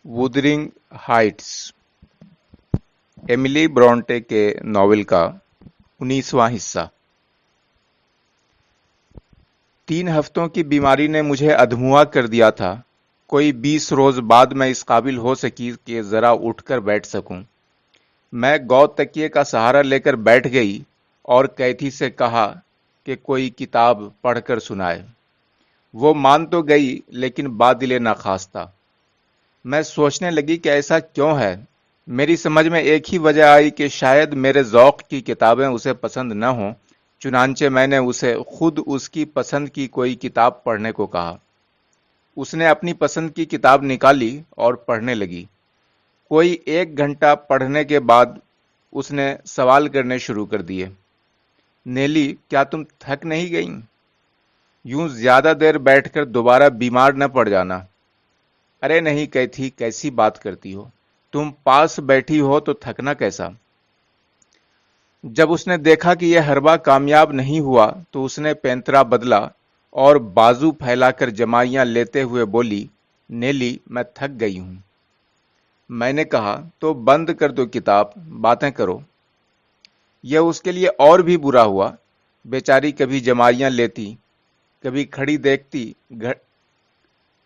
Wuthering Heights Emily Bronte के novel का 19वां हिस्सा। 3 हफ्तों की बीमारी ने मुझे अधमुआ कर दिया था। कोई 20 रोज बाद मैं इस काबिल हो सकी कि जरा उठकर बैठ सकूं। मैं गौ तकिए का सहारा लेकर बैठ गई और कैथी से कहा कि कोई किताब पढ़कर सुनाए। वो मान तो गई लेकिन बादिले नाखास्ता। मैं सोचने लगी कि ऐसा क्यों है। मेरी समझ में एक ही वजह आई कि शायद मेरे ज़ौक़ की किताबें उसे पसंद न हों। चुनांचे मैंने उसे खुद उसकी पसंद की कोई किताब पढ़ने को कहा। उसने अपनी पसंद की किताब निकाली और पढ़ने लगी। कोई 1 घंटा पढ़ने के बाद उसने सवाल करने शुरू कर दिए। नेली, क्या तुम थक नहीं गई? यूं ज्यादा देर बैठकर दोबारा बीमार न पड़ जाना। अरे नहीं कैथी, कैसी बात करती हो? तुम पास बैठी हो तो थकना कैसा? जब उसने देखा कि यह हरबा कामयाब नहीं हुआ तो उसने पैंतरा बदला और बाजू फैलाकर जमाइयां लेते हुए बोली, नेली, मैं थक गई हूं। मैंने कहा, तो बंद कर दो किताब, बातें करो। यह उसके लिए और भी बुरा हुआ। बेचारी कभी जमाइयां लेती, कभी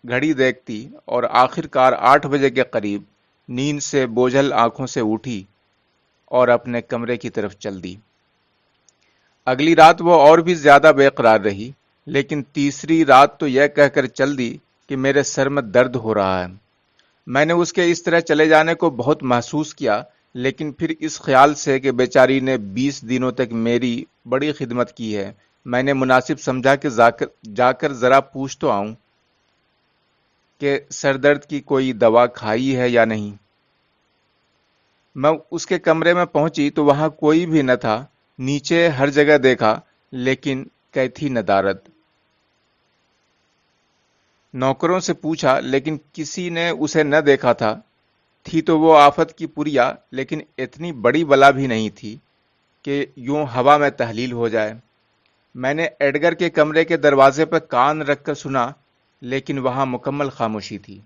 घड़ी देखती और आखिरकार 8 बजे के करीब नींद से बोझल आंखों से उठी और अपने कमरे की तरफ चल दी। अगली रात वो और भी ज्यादा बेकरार रही, लेकिन तीसरी रात तो यह कहकर चल दी कि मेरे सर में दर्द हो रहा है। मैंने उसके इस तरह चले जाने को बहुत महसूस किया, लेकिन फिर इस ख्याल से कि बेचारी ने 20 दिनों तक मेरी बड़ी खिदमत की है, मैंने मुनासिब समझा कि जाकर जरा पूछ तो आऊं कि सरदर्द की कोई दवा खाई है या नहीं। मैं उसके कमरे में पहुंची तो वहां कोई भी न था। नीचे हर जगह देखा, लेकिन कैथी नदारद। नौकरों से पूछा, लेकिन किसी ने उसे न देखा था। थी तो वो आफत की पुरिया, लेकिन इतनी बड़ी बला भी नहीं थी कि यूं हवा में तहलील हो जाए। मैंने एडगर के कमरे के दरवाजे पर कान रखकर सुना, लेकिन वहां मुकम्मल खामोशी थी।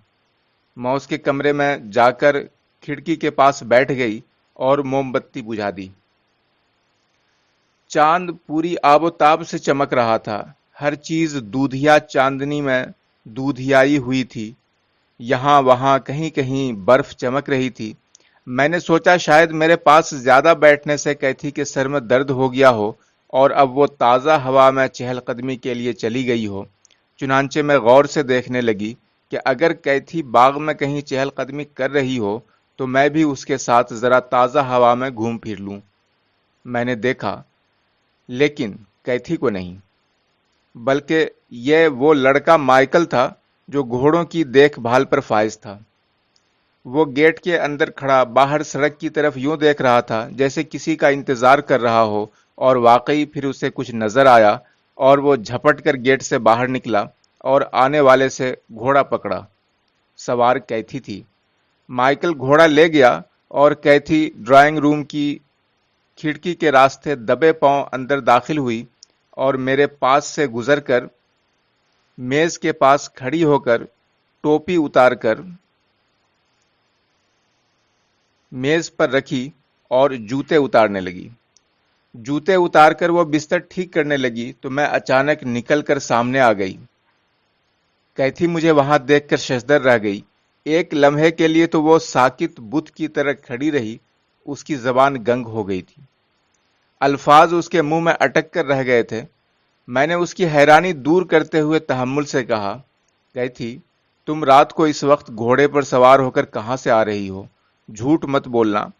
मैं उसके कमरे में जाकर खिड़की के पास बैठ गई और मोमबत्ती बुझा दी। चांद पूरी आबोताब से चमक रहा था। हर चीज दूधिया चांदनी में दूधियाई हुई थी। यहां वहां कहीं कहीं बर्फ चमक रही थी। मैंने सोचा शायद मेरे पास ज्यादा बैठने से कैथी के सर में दर्द हो गया हो और अब वो ताज़ा हवा में चहलकदमी के लिए चली गई हो। चुनांचे में गौर से देखने लगी कि अगर कैथी बाग में कहीं चहलकदमी कर रही हो तो मैं भी उसके साथ जरा ताज़ा हवा में घूम फिर लूं। मैंने देखा, लेकिन कैथी को नहीं, बल्कि यह वो लड़का माइकल था जो घोड़ों की देखभाल पर फाइज था। वो गेट के अंदर खड़ा बाहर सड़क की तरफ यूं देख रहा था जैसे किसी का इंतजार कर रहा हो, और वाकई फिर उसे कुछ नजर आया और वो झपट कर गेट से बाहर निकला और आने वाले से घोड़ा पकड़ा। सवार कैथी थी। माइकल घोड़ा ले गया और कैथी ड्राइंग रूम की खिड़की के रास्ते दबे पांव अंदर दाखिल हुई और मेरे पास से गुजरकर मेज के पास खड़ी होकर टोपी उतारकर मेज पर रखी और जूते उतारने लगी। जूते उतारकर वो बिस्तर ठीक करने लगी तो मैं अचानक निकलकर सामने आ गई। कैथी मुझे वहां देखकर शशदर रह गई। एक लम्हे के लिए तो वो साकित बुत की तरह खड़ी रही। उसकी जबान गंग हो गई थी। अल्फाज उसके मुंह में अटक कर रह गए थे। मैंने उसकी हैरानी दूर करते हुए तहम्मुल से कहा, कैथी, तुम रात को इस वक्त घोड़े पर सवार होकर कहां से आ रही हो? झूठ मत बोलना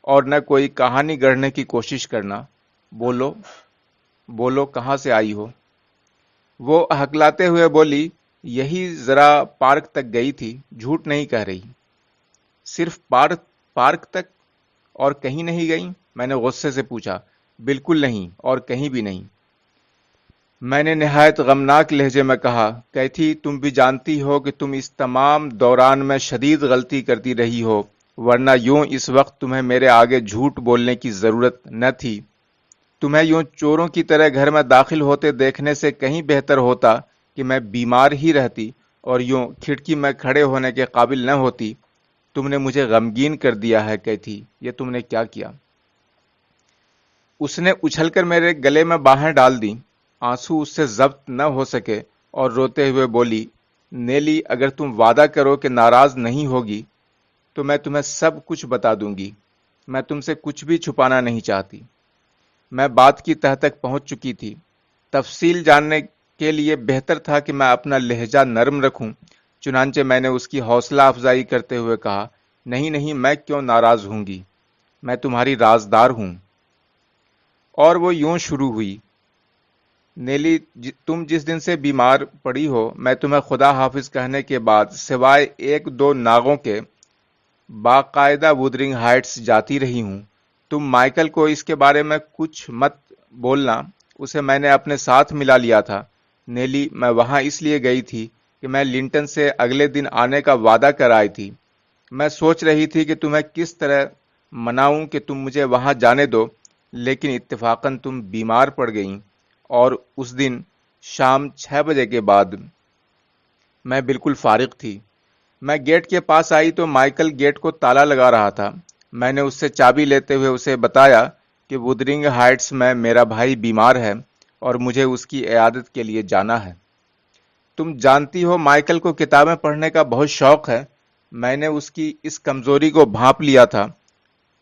और न कोई कहानी गढ़ने की कोशिश करना। बोलो बोलो, कहां से आई हो? वो हकलाते हुए बोली, यही जरा पार्क तक गई थी। झूठ नहीं कह रही। सिर्फ पार्क तक और कहीं नहीं गई? मैंने गुस्से से पूछा। बिल्कुल नहीं, और कहीं भी नहीं। मैंने निहायत गमनाक लहजे में कहा, कैथी, तुम भी जानती हो कि तुम इस तमाम दौरान में शदीद गलती करती रही हो, वरना यूं इस वक्त तुम्हें मेरे आगे झूठ बोलने की जरूरत न थी। तुम्हें यूं चोरों की तरह घर में दाखिल होते देखने से कहीं बेहतर होता कि मैं बीमार ही रहती और यूं खिड़की में खड़े होने के काबिल न होती। تم نے مجھے غمگین کر دیا ہے کیتھی، یہ تم نے کیا کیا؟ اس نے اچھل کر میرے گلے میں باہیں ڈال دیں، آنسو اس سے ضبط نہ ہو سکے اور روتے ہوئے بولی، نیلی اگر تم وعدہ کرو کہ ناراض نہیں ہوگی تو میں تمہیں سب کچھ بتا دوں گی، میں تم سے کچھ بھی چھپانا نہیں چاہتی۔ میں بات کی تہ تک پہنچ چکی تھی، تفصیل جاننے کے لیے بہتر تھا کہ میں اپنا لہجہ نرم رکھوں، چنانچہ میں نے اس کی حوصلہ افزائی کرتے ہوئے کہا، نہیں نہیں، میں کیوں ناراض ہوں گی، میں تمہاری رازدار ہوں۔ اور وہ یوں شروع ہوئی، نیلی تم جس دن سے بیمار پڑی ہو میں تمہیں خدا حافظ کہنے کے بعد سوائے ایک دو ناغوں کے باقاعدہ وودرنگ ہائٹس جاتی رہی ہوں۔ تم مائیکل کو اس کے بارے میں کچھ مت بولنا، اسے میں نے اپنے ساتھ ملا لیا تھا۔ نیلی میں وہاں اس لیے گئی تھی کہ میں لنٹن سے اگلے دن آنے کا وعدہ کر آئی تھی۔ میں سوچ رہی تھی کہ تمہیں کس طرح مناؤں کہ تم مجھے وہاں جانے دو، لیکن اتفاقاً تم بیمار پڑ گئیں اور اس دن شام 6 بجے کے بعد میں بالکل فارغ تھی۔ میں گیٹ کے پاس آئی تو مائیکل گیٹ کو تالا لگا رہا تھا۔ میں نے اس سے چابی لیتے ہوئے اسے بتایا کہ وودرنگ ہائٹس میں میرا بھائی بیمار ہے اور مجھے اس کی عیادت کے لیے جانا ہے۔ تم جانتی ہو مائیکل کو کتابیں پڑھنے کا بہت شوق ہے۔ میں نے اس کی اس کمزوری کو بھانپ لیا تھا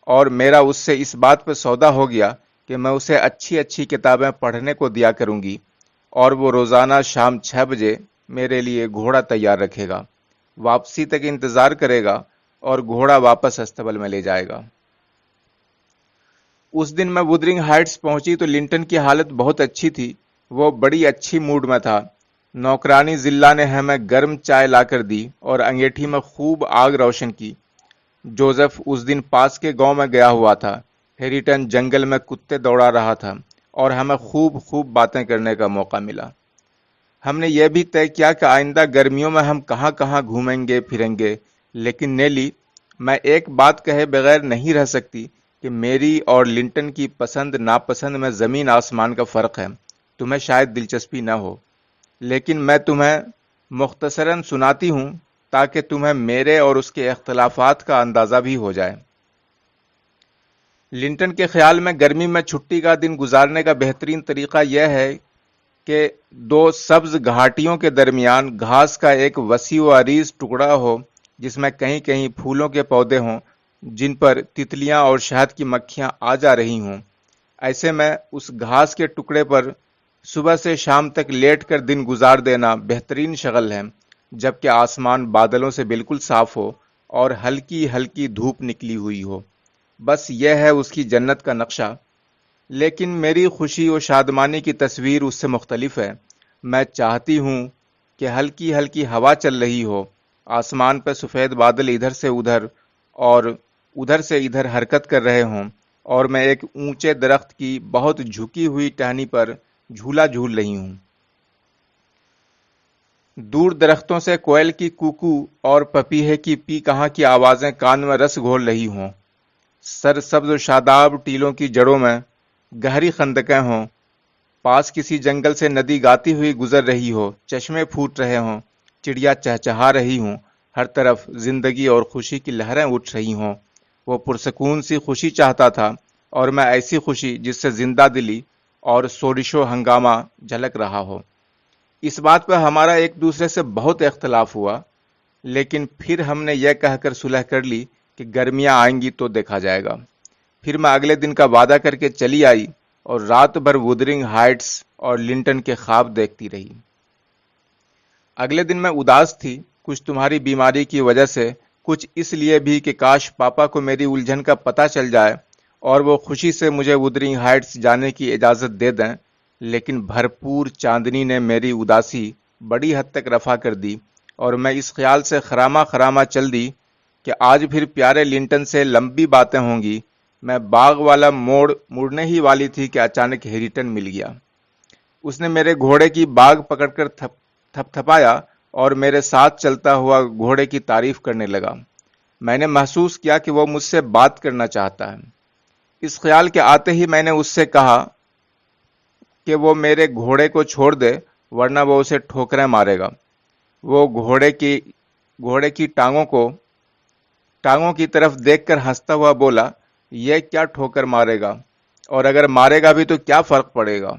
اور میرا اس سے اس بات پہ سودا ہو گیا کہ میں اسے اچھی اچھی کتابیں پڑھنے کو دیا کروں گی اور وہ روزانہ شام 6 بجے میرے لیے گھوڑا تیار رکھے گا، واپسی تک انتظار کرے گا اور گھوڑا واپس استبل میں لے جائے گا۔ اس دن میں وودرنگ ہائٹس پہنچی تو لنٹن کی حالت بہت اچھی تھی، وہ بڑی اچھی موڈ میں تھا۔ نوکرانی ضلع نے ہمیں گرم چائے لا کر دی اور انگیٹھی میں خوب آگ روشن کی۔ جوزف اس دن پاس کے گاؤں میں گیا ہوا تھا۔ ہیریٹن جنگل میں کتے دوڑا رہا تھا اور ہمیں خوب باتیں کرنے کا موقع ملا۔ ہم نے یہ بھی طے کیا کہ آئندہ گرمیوں میں ہم کہاں کہاں گھومیں گے پھریں گے، لیکن نیلی میں ایک بات کہے بغیر نہیں رہ سکتی کہ میری اور لنٹن کی پسند ناپسند میں زمین آسمان کا فرق ہے۔ تمہیں شاید دلچسپی نہ ہو، لیکن میں تمہیں مختصراً سناتی ہوں تاکہ تمہیں میرے اور اس کے اختلافات کا اندازہ بھی ہو جائے۔ لنٹن کے خیال میں گرمی میں چھٹی کا دن گزارنے کا بہترین طریقہ یہ ہے کہ دو سبز گھاٹیوں کے درمیان گھاس کا ایک وسیع و عریض ٹکڑا ہو جس میں کہیں کہیں پھولوں کے پودے ہوں جن پر تتلیاں اور شہد کی مکھیاں آ جا رہی ہوں۔ ایسے میں اس گھاس کے ٹکڑے پر صبح سے شام تک لیٹ کر دن گزار دینا بہترین شغل ہے، جبکہ آسمان بادلوں سے بالکل صاف ہو اور ہلکی ہلکی دھوپ نکلی ہوئی ہو۔ بس یہ ہے اس کی جنت کا نقشہ۔ لیکن میری خوشی و شادمانی کی تصویر اس سے مختلف ہے۔ میں چاہتی ہوں کہ ہلکی ہلکی ہوا چل رہی ہو، آسمان پہ سفید بادل ادھر سے ادھر اور ادھر سے ادھر حرکت کر رہے ہوں اور میں ایک اونچے درخت کی بہت جھکی ہوئی ٹہنی پر جھولا جھول رہی ہوں۔ دور درختوں سے کوئل کی کوکو اور پپیہے کی پی کہاں کی آوازیں کان میں رس گھول رہی ہوں۔ سر سبز و شاداب ٹیلوں کی جڑوں میں گہری خندقیں ہوں، پاس کسی جنگل سے ندی گاتی ہوئی گزر رہی ہو، چشمے پھوٹ رہے ہوں، چڑیا چہچہا رہی ہوں، ہر طرف زندگی اور خوشی کی لہریں اٹھ رہی ہوں۔ وہ پرسکون سی خوشی چاہتا تھا اور میں ایسی خوشی جس سے زندہ دلی اور شورش و ہنگامہ جھلک رہا ہو۔ اس بات پہ ہمارا ایک دوسرے سے بہت اختلاف ہوا، لیکن پھر ہم نے یہ کہہ کر صلح کر لی کہ گرمیاں آئیں گی تو دیکھا جائے گا۔ پھر میں اگلے دن کا وعدہ کر کے چلی آئی اور رات بھر وودرنگ ہائٹس اور لنٹن کے خواب دیکھتی رہی۔ اگلے دن میں اداس تھی، کچھ تمہاری بیماری کی وجہ سے، کچھ اس لیے بھی کہ کاش پاپا کو میری الجھن کا پتہ چل جائے اور وہ خوشی سے مجھے وودرنگ ہائٹس جانے کی اجازت دے دیں، لیکن بھرپور چاندنی نے میری اداسی بڑی حد تک رفع کر دی اور میں اس خیال سے خراما خراما چل دی کہ آج پھر پیارے لنٹن سے لمبی باتیں ہوں گی۔ میں باغ والا مڑنے ہی والی تھی کہ اچانک ہیریٹن مل گیا۔ اس نے میرے گھوڑے کی باگ پکڑ کر تھپ تھپایا اور میرے ساتھ چلتا ہوا گھوڑے کی تعریف کرنے لگا۔ میں نے محسوس کیا کہ وہ مجھ سے بات کرنا چاہتا ہے۔ اس خیال کے آتے ہی میں نے اس سے کہا کہ وہ میرے گھوڑے کو چھوڑ دے ورنہ وہ اسے ٹھوکریں مارے گا۔ وہ گھوڑے کی ٹانگوں کو टांगों की तरफ देखकर हंसता हुआ बोला, यह क्या ठोकर मारेगा, और अगर मारेगा भी तो क्या फर्क पड़ेगा।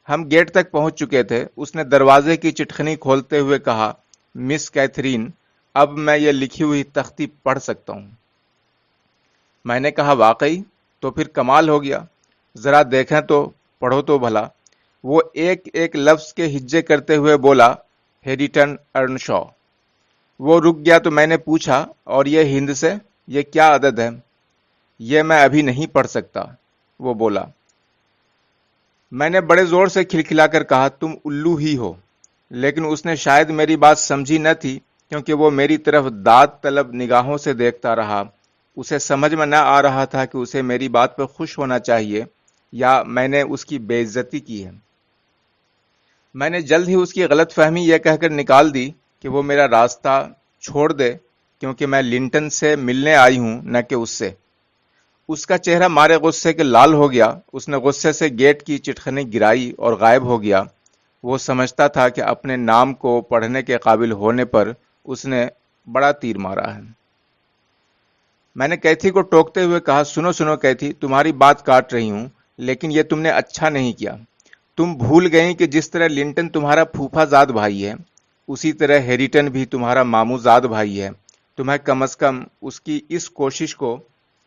हम गेट तक पहुंच चुके थे। उसने दरवाजे की चिटखनी खोलते हुए कहा, मिस कैथरीन, अब मैं ये लिखी हुई तख्ती पढ़ सकता हूं। मैंने कहा, वाकई? तो फिर कमाल हो गया, जरा देखें तो, पढ़ो तो भला। वो एक एक लफ्ज के हिज्जे करते हुए बोला, हेरिटन अर्नशॉ। वो रुक गया तो मैंने पूछा, और ये हिंद से, ये क्या अदद है? ये मैं अभी नहीं पढ़ सकता, वो बोला। मैंने बड़े जोर से खिलखिलाकर कहा, तुम उल्लू ही हो। लेकिन उसने शायद मेरी बात समझी न थी, क्योंकि वो मेरी तरफ दाद तलब निगाहों से देखता रहा। उसे समझ में न आ रहा था कि उसे मेरी बात पर खुश होना चाहिए या मैंने उसकी बेइज्जती की है। मैंने जल्द ही उसकी गलतफहमी यह कहकर निकाल दी कि वो मेरा रास्ता छोड़ दे, क्योंकि मैं लिंटन से मिलने आई हूं, न कि उससे। उसका चेहरा मारे गुस्से के लाल हो गया। उसने गुस्से से गेट की चिटखनी गिराई और गायब हो गया। वो समझता था कि अपने नाम को पढ़ने के काबिल होने पर उसने बड़ा तीर मारा है। मैंने कैथी को टोकते हुए कहा, सुनो सुनो कैथी, तुम्हारी बात काट रही हूं, लेकिन ये तुमने अच्छा नहीं किया। तुम भूल गई कि जिस तरह लिंटन तुम्हारा फूफाजाद भाई है, उसी तरह हेरिटन भी तुम्हारा मामूजाद भाई है। तुम्हें कम से कम उसकी इस कोशिश को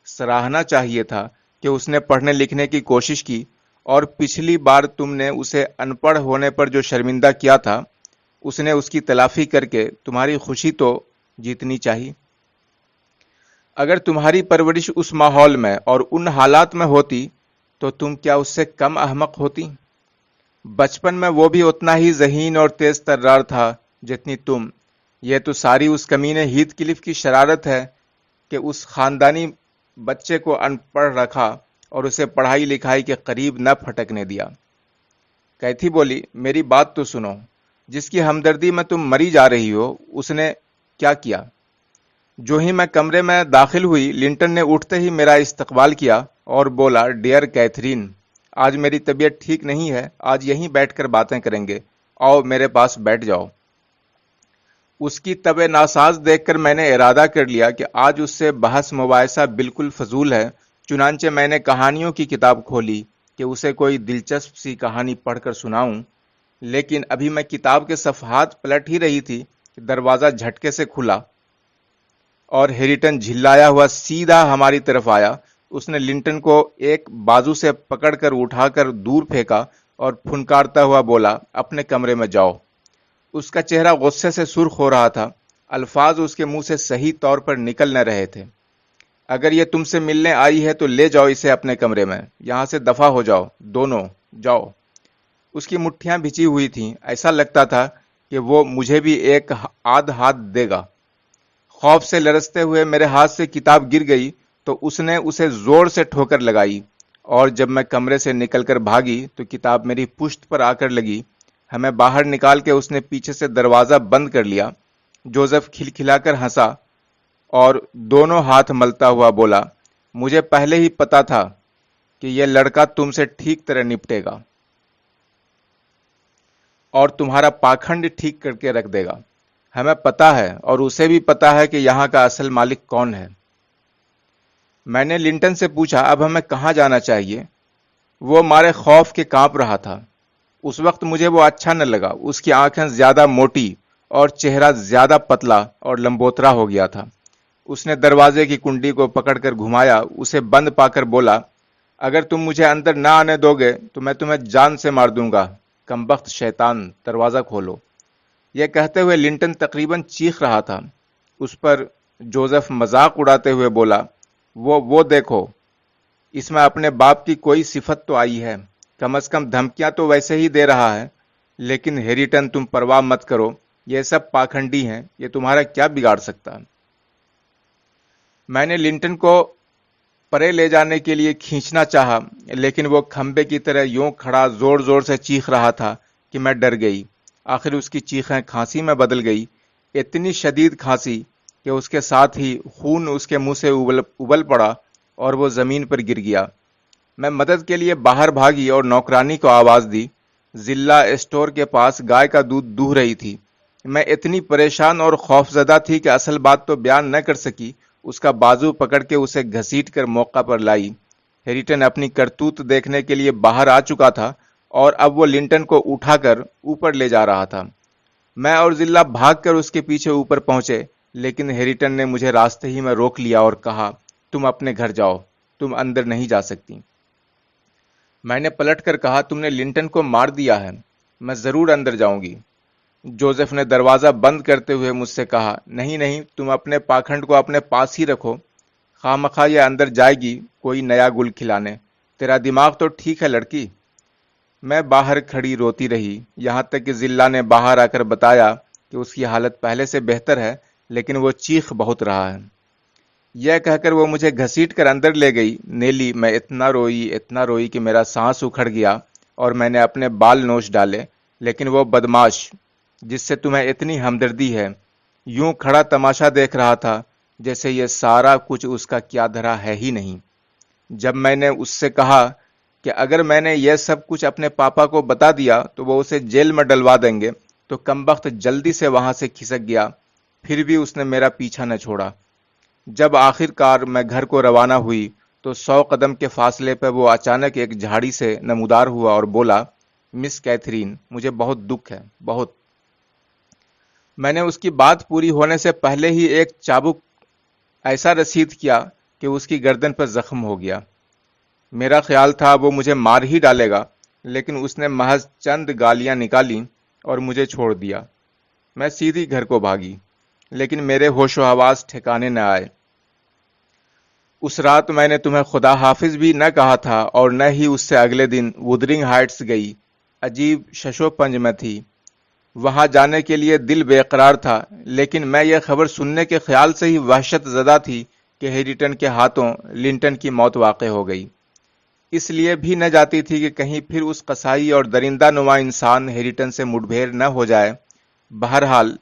सराहना चाहिए था कि उसने पढ़ने लिखने की कोशिश की, और पिछली बार तुमने उसे अनपढ़ होने पर जो शर्मिंदा किया था, उसने उसकी तलाफी करके तुम्हारी खुशी तो जीतनी चाहिए। अगर तुम्हारी परवरिश उस माहौल में और उन हालात में होती तो तुम क्या उससे कम अहमक होती? बचपन में वो भी उतना ही ज़हीन और तेज तर्रार था जितनी तुम। ये तो सारी उस कमीने हीथ क्लिफ की शरारत है कि उस खानदानी बच्चे को अनपढ़ रखा और उसे पढ़ाई लिखाई के करीब न फटकने दिया। कैथी बोली, मेरी बात तो सुनो। जिसकी हमदर्दी में तुम मरी जा रही हो, उसने क्या किया? जो ही मैं कमरे में दाखिल हुई, लिंटन ने उठते ही मेरा इस्तकबाल किया और बोला, डियर कैथरीन, आज मेरी तबीयत ठीक नहीं है, आज यहीं बैठकर बातें करेंगे, आओ मेरे पास बैठ जाओ। उसकी तबे नासाज देखकर मैंने इरादा कर लिया कि आज उससे बहस मुबाहिसा बिल्कुल फजूल है। चुनांचे मैंने कहानियों की किताब खोली कि उसे कोई दिलचस्प सी कहानी पढ़कर सुनाऊं। लेकिन अभी मैं किताब के सफ़हात पलट ही रही थी कि दरवाज़ा झटके से खुला और हेरिटन झिल्लाया हुआ सीधा हमारी तरफ आया। उसने लिंटन को एक बाजू से पकड़कर उठाकर दूर फेंका और फुनकारता हुआ बोला, अपने कमरे में जाओ। उसका चेहरा गुस्से से सुर्ख हो रहा था। अल्फाज उसके मुंह से सही तौर पर निकल न रहे थे। अगर ये तुमसे मिलने आई है तो ले जाओ इसे अपने कमरे में, यहां से दफा हो जाओ, दोनों जाओ। उसकी मुट्ठियां भिंची हुई थीं। ऐसा लगता था कि वो मुझे भी एक आध हाथ देगा। खौफ से लरसते हुए मेरे हाथ से किताब गिर गई तो उसने उसे जोर से ठोकर लगाई, और जब मैं कमरे से निकलकर भागी तो किताब मेरी पुश्त पर आकर लगी। हमें बाहर निकाल के उसने पीछे से दरवाज़ा बंद कर लिया। जोसेफ खिलखिलाकर हंसा और दोनों हाथ मलता हुआ बोला, मुझे पहले ही पता था कि यह लड़का तुमसे ठीक तरह निपटेगा और तुम्हारा पाखंड ठीक करके रख देगा। हमें पता है और उसे भी पता है कि यहाँ का असल मालिक कौन है। मैंने लिंटन से पूछा, अब हमें कहाँ जाना चाहिए? वो मारे खौफ के कांप रहा था। उस वक्त मुझे वो अच्छा न लगा। उसकी आंखें ज्यादा मोटी और चेहरा ज्यादा पतला और लंबोतरा हो गया था। उसने दरवाजे की कुंडी को पकड़कर घुमाया, उसे बंद पाकर बोला, अगर तुम मुझे अंदर ना आने दोगे तो मैं तुम्हें जान से मार दूंगा। कमबख्त शैतान, दरवाजा खोलो। यह कहते हुए लिंटन तकरीबन चीख रहा था। उस पर जोसेफ मजाक उड़ाते हुए बोला, वो देखो, इसमें अपने बाप की कोई सिफत तो आई है। कम से कम धमकियां तो वैसे ही दे रहा है। लेकिन हेरिटन, तुम परवाह मत करो, ये सब पाखंडी हैं, ये तुम्हारा क्या बिगाड़ सकता। मैंने लिंटन को परे ले जाने के लिए खींचना चाहा, लेकिन वो खंबे की तरह यूं खड़ा जोर जोर से चीख रहा था कि मैं डर गई। आखिर उसकी चीखें खांसी में बदल गई, इतनी शदीद खांसी कि उसके साथ ही खून उसके मुंह से उबल पड़ा और वो जमीन पर गिर गया। मैं मदद के लिए बाहर भागी और नौकरानी को आवाज दी। जिल्ला स्टोर के पास गाय का दूध दूह रही थी। मैं इतनी परेशान और खौफजदा थी कि असल बात तो बयान न कर सकी। उसका बाजू पकड़ के उसे घसीट कर मौका पर लाई। हेरिटन अपनी करतूत देखने के लिए बाहर आ चुका था और अब वो लिंटन को उठाकर ऊपर ले जा रहा था। मैं और जिल्ला भागकर उसके पीछे ऊपर पहुंचे, लेकिन हेरिटन ने मुझे रास्ते ही में रोक लिया और कहा, तुम अपने घर जाओ, तुम अंदर नहीं जा सकती। मैंने पलटकर कहा, तुमने लिंटन को मार दिया है, मैं जरूर अंदर जाऊंगी। जोसेफ ने दरवाजा बंद करते हुए मुझसे कहा, नहीं नहीं, तुम अपने पाखंड को अपने पास ही रखो, खामखा ये अंदर जाएगी कोई नया गुल खिलाने। तेरा दिमाग तो ठीक है लड़की। मैं बाहर खड़ी रोती रही, यहां तक कि जिल्ला ने बाहर आकर बताया कि उसकी हालत पहले से बेहतर है, लेकिन वो चीख बहुत रहा है। यह कहकर वो मुझे घसीट कर अंदर ले गई। नेली, मैं इतना रोई कि मेरा सांस उखड़ गया और मैंने अपने बाल नोच डाले। लेकिन वो बदमाश जिससे तुम्हें इतनी हमदर्दी है, यूं खड़ा तमाशा देख रहा था जैसे ये सारा कुछ उसका क्या धरा है ही नहीं। जब मैंने उससे कहा कि अगर मैंने यह सब कुछ अपने पापा को बता दिया तो वो उसे जेल में डलवा देंगे, तो कमबख्त जल्दी से वहां से खिसक गया। फिर भी उसने मेरा पीछा न छोड़ा। जब आखिरकार मैं घर को रवाना हुई तो 100 कदम के फासले पर वो अचानक एक झाड़ी से नमूदार हुआ और बोला, मिस कैथरीन, मुझे बहुत दुख है, बहुत। मैंने उसकी बात पूरी होने से पहले ही एक चाबुक ऐसा रसीद किया कि उसकी गर्दन पर जख्म हो गया। मेरा ख्याल था वो मुझे मार ही डालेगा, लेकिन उसने महज चंद गालियां निकाली और मुझे छोड़ दिया। मैं सीधी घर को भागी, लेकिन मेरे होशो हवास ठिकाने न आए। उस रात मैंने तुम्हें खुदा हाफिज भी न कहा था और न ही उससे अगले दिन वुदरिंग हाइट्स गई। अजीब शशोपंज में थी। वहां जाने के लिए दिल बेकरार था, लेकिन मैं यह खबर सुनने के ख्याल से ही वहशत ज़दा थी कि हेरिटन के हाथों लिंटन की मौत वाक़ हो गई। इसलिए भी न जाती थी कि कहीं फिर उस कसाई और दरिंदा नुमा इंसान हेरिटन से मुठभेड़ न हो जाए। बहरहाल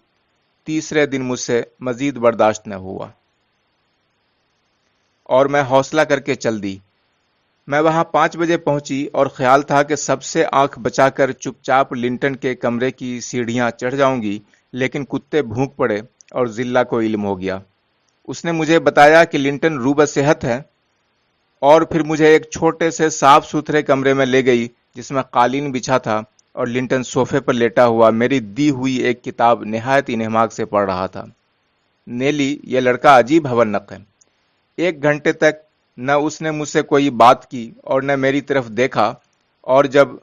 तीसरे दिन मुझसे मजीद बर्दाश्त न हुआ और मैं हौसला करके चल दी। मैं वहां 5 बजे पहुंची और ख्याल था कि सबसे आंख बचाकर चुपचाप लिंटन के कमरे की सीढ़ियां चढ़ जाऊंगी, लेकिन कुत्ते भूख पड़े और जिल्ला को इल्म हो गया। उसने मुझे बताया कि लिंटन रूबा सेहत है और फिर मुझे एक छोटे से साफ सुथरे कमरे में ले गई जिसमें कालीन बिछा था और लिंटन सोफे पर लेटा हुआ मेरी दी हुई एक किताब निहायत इन्हमाक से पढ़ रहा था। नेली, यह लड़का अजीब हवन्नक है। 1 घंटे तक न उसने मुझसे कोई बात की और न मेरी तरफ देखा, और जब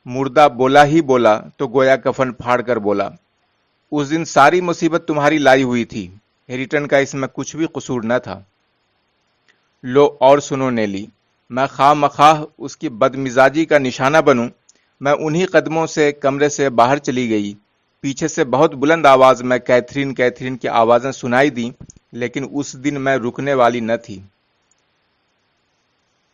मुर्दा बोला ही बोला तो गोया कफन फाड़ कर बोला, उस दिन सारी मुसीबत तुम्हारी लाई हुई थी, हेरिटन का इसमें कुछ भी कसूर न था। लो और सुनो नेली, मैं खामखाह उसकी बदमिजाजी का निशाना बनूं, मैं उन्हीं कदमों से कमरे से बाहर चली गई। पीछे से बहुत बुलंद आवाज में कैथरीन कैथरीन की आवाजें सुनाई दी, लेकिन उस दिन मैं रुकने वाली न थी।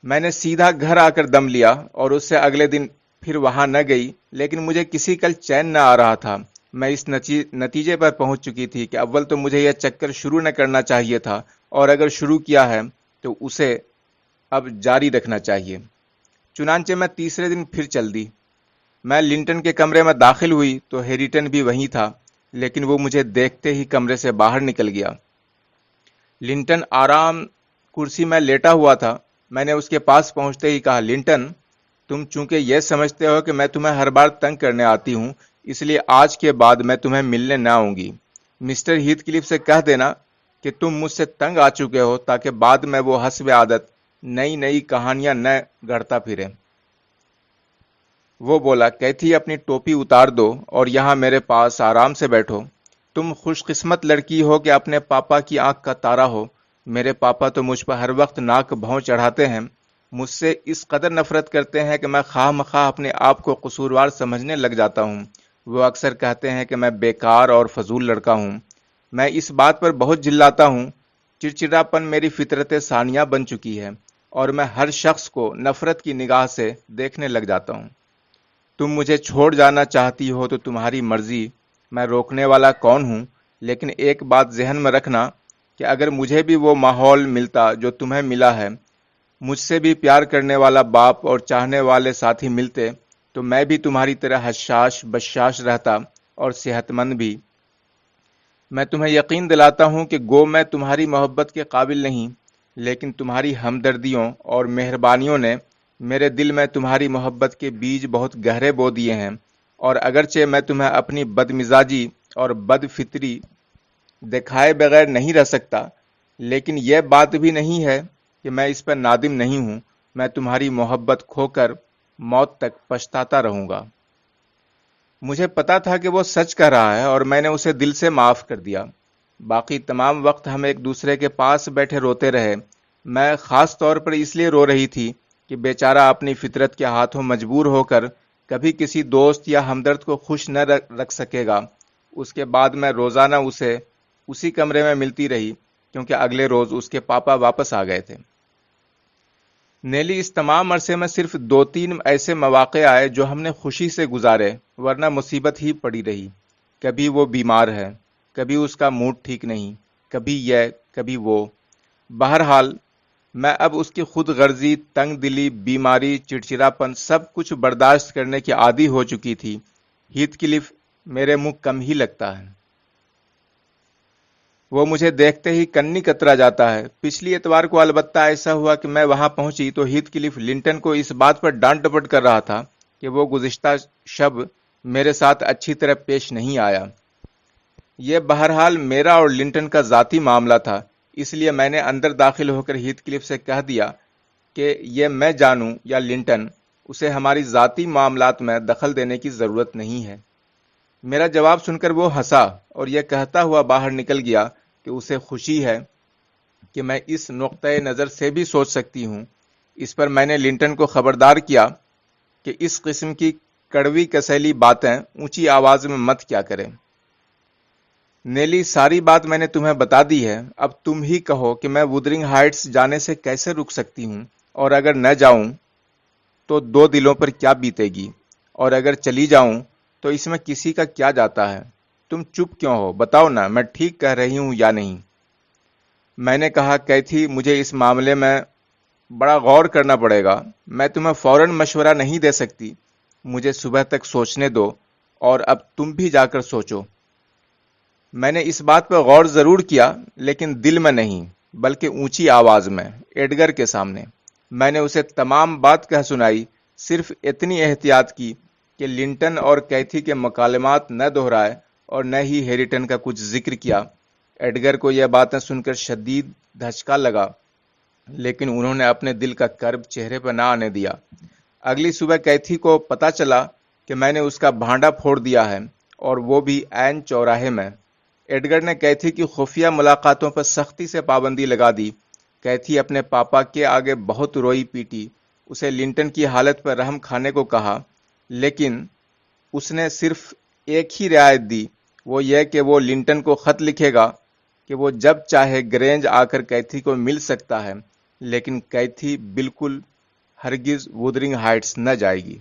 मैंने सीधा घर आकर दम लिया और उससे अगले दिन फिर वहां न गई, लेकिन मुझे किसी कल चैन न आ रहा था। मैं इस नतीजे पर पहुंच चुकी थी कि अव्वल तो मुझे यह चक्कर शुरू न करना चाहिए था, और अगर शुरू किया है तो उसे अब जारी रखना चाहिए। चुनांचे मैं तीसरे दिन फिर चल दी। मैं लिंटन के कमरे में दाखिल हुई तो हेरिटन भी वहीं था, लेकिन वो मुझे देखते ही कमरे से बाहर निकल गया। लिंटन आराम कुर्सी में लेटा हुआ था। मैंने उसके पास पहुंचते ही कहा, लिंटन, तुम चूंकि यह समझते हो कि मैं तुम्हें हर बार तंग करने आती हूं, इसलिए आज के बाद मैं तुम्हें मिलने न आऊंगी। मिस्टर हीथक्लिफ से कह देना कि तुम मुझसे तंग आ चुके हो, ताकि बाद में वो हस्ब आदत नई नई कहानियां न गढ़ता फिरे। वो बोला, कैथी, अपनी टोपी उतार दो और यहां मेरे पास आराम से बैठो। तुम खुशकिस्मत लड़की हो कि अपने पापा की आंख का तारा हो। मेरे पापा तो मुझ पर हर वक्त नाक भौं चढ़ाते हैं, मुझसे इस कदर नफरत करते हैं कि मैं खामखा अपने आप को कसूरवार समझने लग जाता हूँ। वो अक्सर कहते हैं कि मैं बेकार और फजूल लड़का हूँ। मैं इस बात पर बहुत चिल्लाता हूँ। चिड़चिड़ापन मेरी फितरत सानिया बन चुकी है और मैं हर शख्स को नफरत की निगाह से देखने लग जाता हूँ। तुम मुझे छोड़ जाना चाहती हो तो तुम्हारी मर्जी, मैं रोकने वाला कौन हूँ। लेकिन एक बात जहन में रखना कि अगर मुझे भी वो माहौल मिलता जो तुम्हें मिला है, मुझसे भी प्यार करने वाला बाप और चाहने वाले साथी मिलते, तो मैं भी तुम्हारी तरह हशाश बशाश रहता और सेहतमंद भी। میں تمہیں یقین دلاتا ہوں کہ گو میں تمہاری محبت کے قابل نہیں، لیکن تمہاری ہمدردیوں اور مہربانیوں نے میرے دل میں تمہاری محبت کے بیج بہت گہرے بو دیے ہیں، اور اگرچہ میں تمہیں اپنی بد مزاجی اور بد فطری دکھائے بغیر نہیں رہ سکتا، لیکن یہ بات بھی نہیں ہے کہ میں اس پر نادم نہیں ہوں۔ میں تمہاری محبت کھو کر موت تک پچھتاتا رہوں گا۔ مجھے پتا تھا کہ وہ سچ کہہ رہا ہے اور میں نے اسے دل سے معاف کر دیا۔ باقی تمام وقت ہم ایک دوسرے کے پاس بیٹھے روتے رہے۔ میں خاص طور پر اس لیے رو رہی تھی کہ بیچارہ اپنی فطرت کے ہاتھوں مجبور ہو کر کبھی کسی دوست یا ہمدرد کو خوش نہ رکھ سکے گا۔ اس کے بعد میں روزانہ اسے اسی کمرے میں ملتی رہی، کیونکہ اگلے روز اس کے پاپا واپس آ گئے تھے۔ نیلی، اس تمام عرصے میں صرف 2-3 ایسے مواقع آئے جو ہم نے خوشی سے گزارے، ورنہ مصیبت ہی پڑی رہی۔ کبھی وہ بیمار ہے، کبھی اس کا موڈ ٹھیک نہیں، کبھی یہ، کبھی وہ۔ بہرحال میں اب اس کی خود غرضی، تنگ دلی، بیماری، چڑچڑاپن سب کچھ برداشت کرنے کی عادی ہو چکی تھی۔ ہیتھ کلف میرے منہ کم ہی لگتا ہے۔ وہ مجھے دیکھتے ہی کنی کترا جاتا ہے۔ پچھلی اتوار کو البتہ ایسا ہوا کہ میں وہاں پہنچی تو ہیتھ کلف لنٹن کو اس بات پر ڈانٹ ڈپٹ کر رہا تھا کہ وہ گزشتہ شب میرے ساتھ اچھی طرح پیش نہیں آیا۔ یہ بہرحال میرا اور لنٹن کا ذاتی معاملہ تھا، اس لیے میں نے اندر داخل ہو کر ہیتھ کلف سے کہہ دیا کہ یہ میں جانوں یا لنٹن، اسے ہماری ذاتی معاملات میں دخل دینے کی ضرورت نہیں ہے۔ میرا جواب سن کر وہ ہنسا اور یہ کہتا ہوا باہر نکل گیا کہ اسے خوشی ہے کہ میں اس نقطۂ نظر سے بھی سوچ سکتی ہوں۔ اس پر میں نے لنٹن کو خبردار کیا کہ اس قسم کی کڑوی کسیلی باتیں اونچی آواز میں مت کیا کریں۔ نیلی، ساری بات میں نے تمہیں بتا دی ہے، اب تم ہی کہو کہ میں وودرنگ ہائٹس جانے سے کیسے رک سکتی ہوں، اور اگر نہ جاؤں تو 2 دلوں پر کیا بیتے گی، اور اگر چلی جاؤں تو اس میں کسی کا کیا جاتا ہے؟ تم چپ کیوں ہو؟ بتاؤ نا، میں ٹھیک کہہ رہی ہوں یا نہیں؟ میں نے کہا، کیتھی، مجھے اس معاملے میں بڑا غور کرنا پڑے گا۔ میں تمہیں فوراً مشورہ نہیں دے سکتی۔ مجھے صبح تک سوچنے دو، اور اب تم بھی جا کر سوچو۔ میں نے اس بات پر غور ضرور کیا، لیکن دل میں نہیں، بلکہ اونچی آواز میں، ایڈگر کے سامنے۔ میں نے اسے تمام بات کہہ سنائی، صرف اتنی احتیاط کی کہ لنٹن اور کیتھی کے مکالمات نہ دہرائے اور نہ ہی ہیریٹن کا کچھ ذکر کیا۔ ایڈگر کو یہ باتیں سن کر شدید دھچکا لگا، لیکن انہوں نے اپنے دل کا کرب چہرے پر نہ آنے دیا۔ اگلی صبح کیتھی کو پتا چلا کہ میں نے اس کا بھانڈا پھوڑ دیا ہے، اور وہ بھی عین چوراہے میں۔ ایڈگر نے کیتھی کی خفیہ ملاقاتوں پر سختی سے پابندی لگا دی۔ کیتھی اپنے پاپا کے آگے بہت روئی پیٹی، اسے لنٹن کی حالت پر رحم کھانے کو کہا، لیکن اس نے صرف ایک ہی رعایت دی، وہ یہ کہ وہ لنٹن کو خط لکھے گا کہ وہ جب چاہے گرینج آ کر کیتھی کو مل سکتا ہے، لیکن کیتھی بالکل ہرگز وودرنگ ہائٹس نہ جائے گی۔